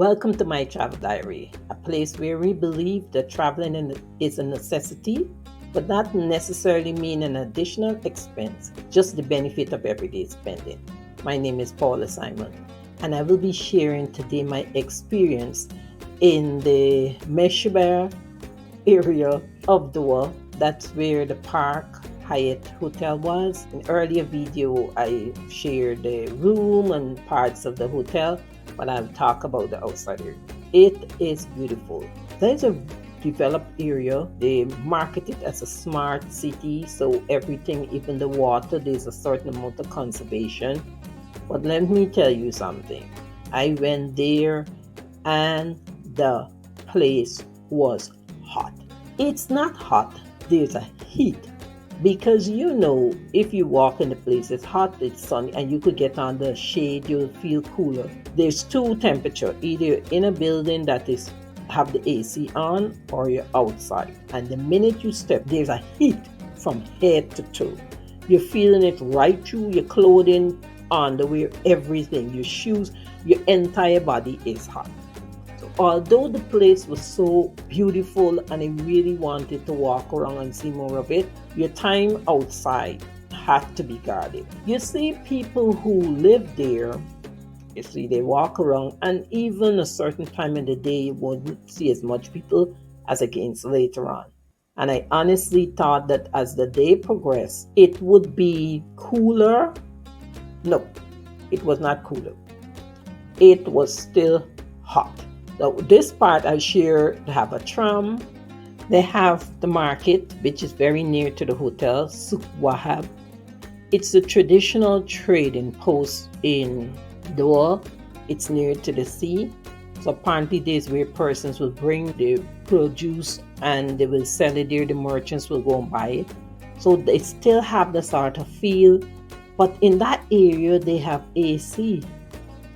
Welcome to my travel diary, a place where we believe that traveling is a necessity, but not necessarily mean an additional expense, just the benefit of everyday spending. My name is Paula Simon, and I will be sharing today my experience in the Msheireb area of Doha. That's where the Park Hyatt Hotel was. In earlier video, I shared the room and parts of the hotel, but I'll talk about the outside area. It is beautiful. There's a developed area. They market it as a smart city, so everything, even the water, there's a certain amount of conservation. But let me tell you something. I went there and the place was hot. It's not hot, there's a heat. Because if you walk in the place, it's hot, it's sunny, and you could get on the shade, you'll feel cooler. There's two temperatures, either in a building that have the AC on or you're outside. And the minute you step, there's a heat from head to toe. You're feeling it right through your clothing, underwear, everything, your shoes, your entire body is hot. Although the place was so beautiful and I really wanted to walk around and see more of it, your time outside had to be guarded. You see people who live there, they walk around, and even a certain time in the day you wouldn't see as much people as against later on. And I honestly thought that as the day progressed, it would be cooler. No, it was not cooler. It was still hot. So this part I share, they have a tram, they have the market, which is very near to the hotel, Souk Wahab. It's a traditional trading post in Doha. It's near to the sea. So apparently there's where persons will bring their produce and they will sell it there. The merchants will go and buy it. So they still have the sort of feel, but in that area they have AC.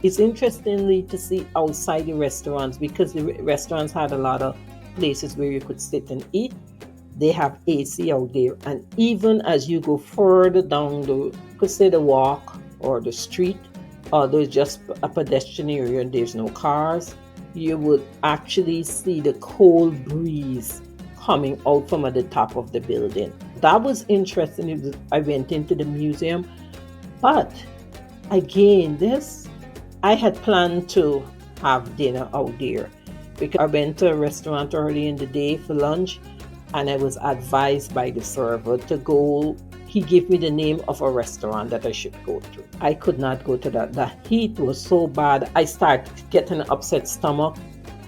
It's interestingly to see outside the restaurants, because the restaurants had a lot of places where you could sit and eat. They have AC out there, and even as you go further down the walk or the street, or there's just a pedestrian area and there's no cars, you would actually see the cold breeze coming out from at the top of the building. That was interesting. I went into the museum, but again, I had planned to have dinner out there because I went to a restaurant early in the day for lunch, and I was advised by the server to go. He gave me the name of a restaurant that I should go to. I could not go to that. The heat was so bad. I started getting an upset stomach,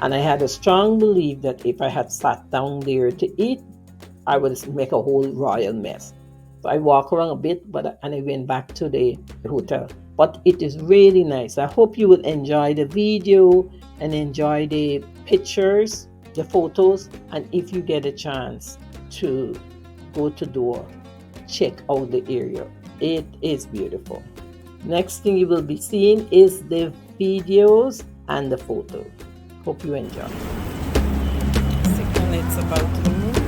and I had a strong belief that if I had sat down there to eat, I would make a whole royal mess. So I walked around a bit, and I went back to the hotel. But it is really nice. I hope you will enjoy the video and enjoy the pictures, the photos. And if you get a chance to go to Doha, check out the area. It is beautiful. Next thing you will be seeing is the videos and the photos. Hope you enjoy. 6 minutes about to move.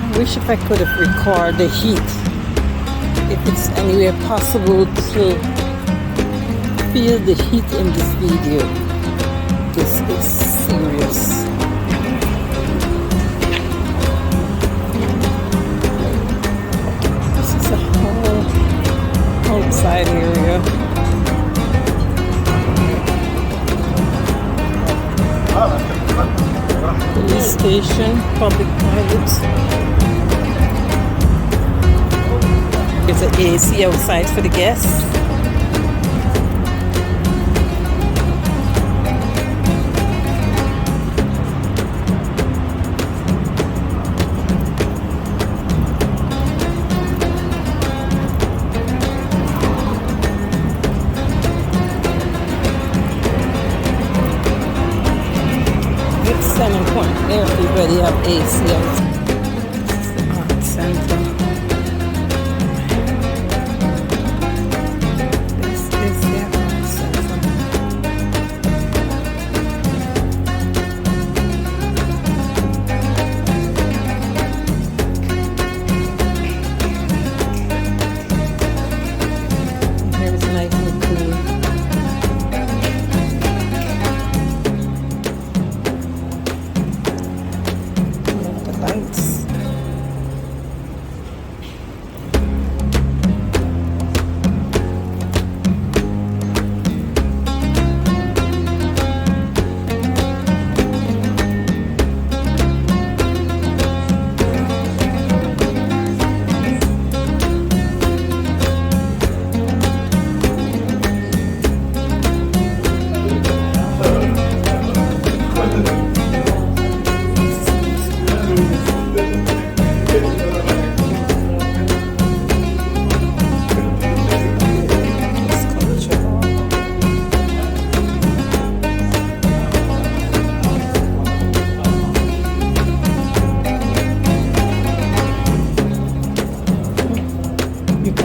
I wish if I could have recorded the heat, if it's anywhere possible to feel the heat in this video. This is serious. This is a whole outside area. Police station, public toilets. There's an AC outside for the guests. Good selling point. Everybody have AC outside.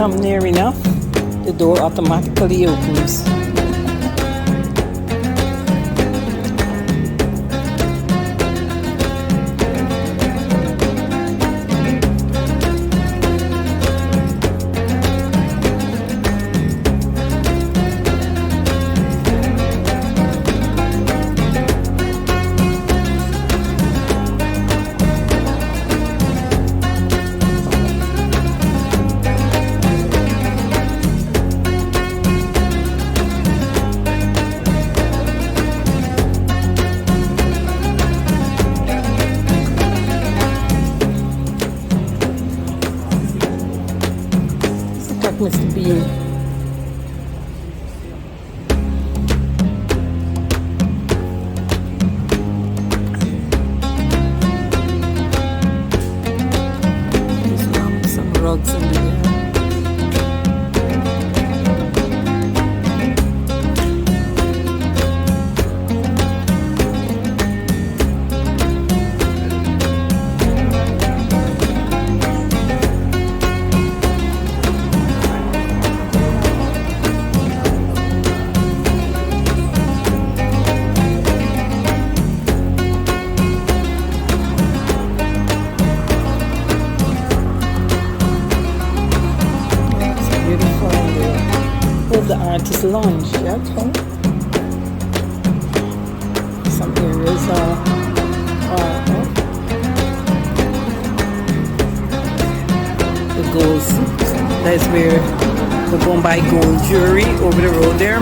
come near enough, the door automatically opens. Mr. Bean. There's some rugs in there. The artist lounge, okay. Some areas are the gold. That's where we're going to buy gold jewelry over the road there.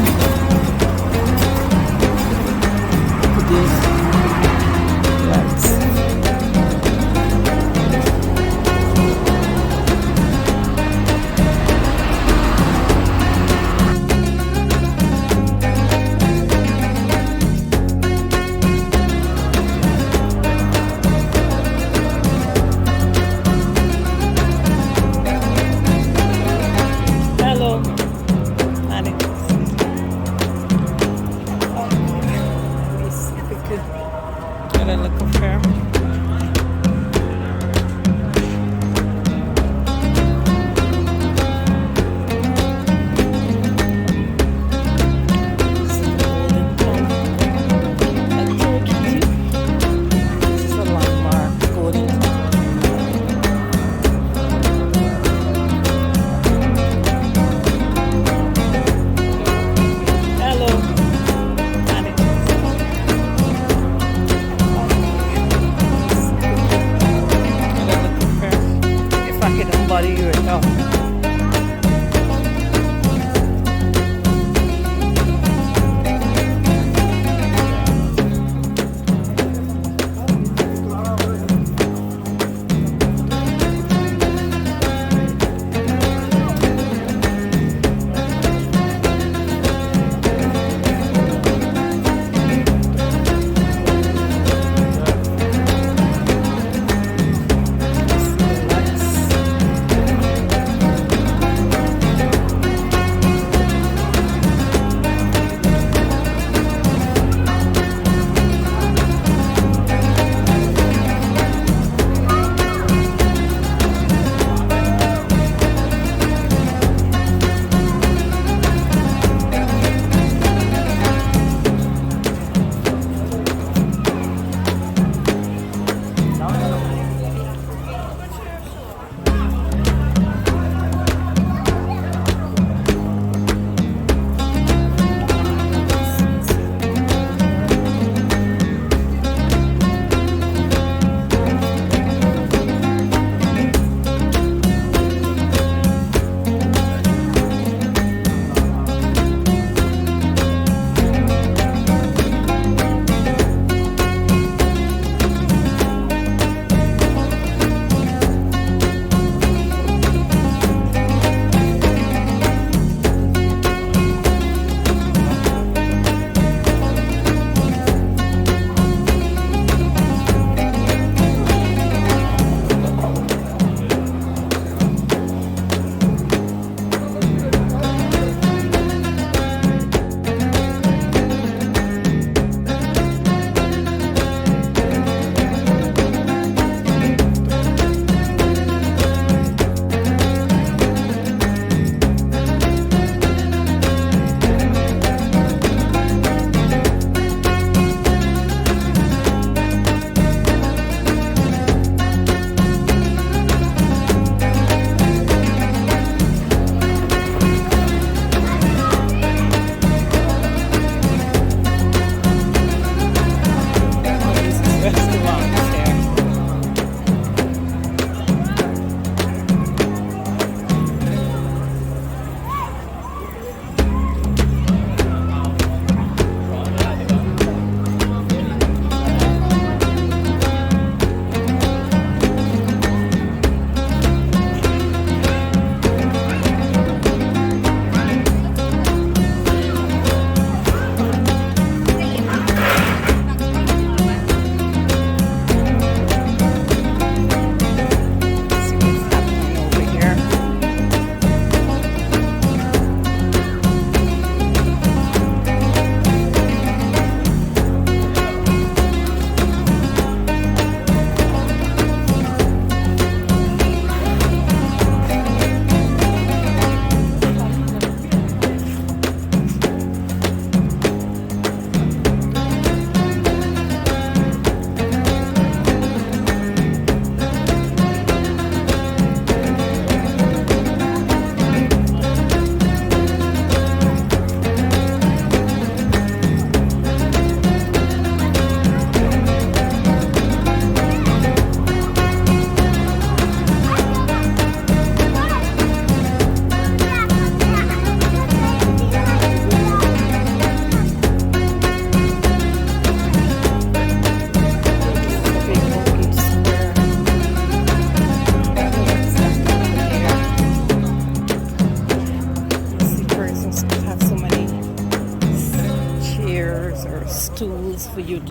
for you